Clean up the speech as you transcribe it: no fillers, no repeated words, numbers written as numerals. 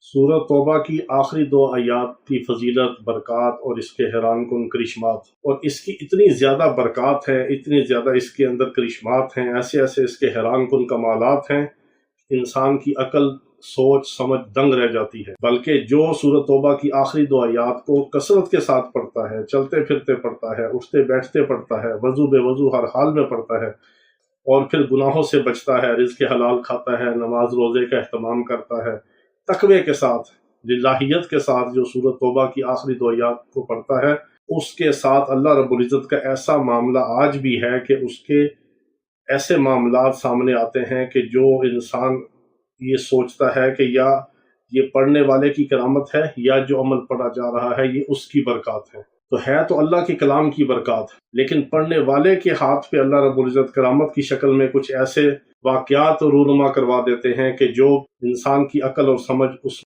سورہ توبہ کی آخری دو آیات کی فضیلت، برکات اور اس کے حیران کن کرشمات، اور اس کی اتنی زیادہ برکات ہیں، اتنی زیادہ اس کے اندر کرشمات ہیں، ایسے ایسے اس کے حیران کن کمالات ہیں، انسان کی عقل سوچ سمجھ دنگ رہ جاتی ہے۔ بلکہ جو سورہ توبہ کی آخری دو آیات کو کثرت کے ساتھ پڑھتا ہے، چلتے پھرتے پڑھتا ہے، اٹھتے بیٹھتے پڑھتا ہے، وضو بے وضو ہر حال میں پڑھتا ہے، اور پھر گناہوں سے بچتا ہے، رزق حلال کھاتا ہے، نماز روزے کا اہتمام کرتا ہے، تقوی کے ساتھ، للہیت کے ساتھ، جو سورہ توبہ کی آخری دو آیات کو پڑھتا ہے، اس کے ساتھ اللہ رب العزت کا ایسا معاملہ آج بھی ہے کہ اس کے ایسے معاملات سامنے آتے ہیں کہ جو انسان یہ سوچتا ہے کہ یا یہ پڑھنے والے کی کرامت ہے یا جو عمل پڑھا جا رہا ہے یہ اس کی برکات ہے۔ تو ہے تو اللہ کے کلام کی برکات، لیکن پڑھنے والے کے ہاتھ پہ اللہ رب العزت کرامت کی شکل میں کچھ ایسے واقعات رونما کروا دیتے ہیں کہ جو انسان کی عقل اور سمجھ اس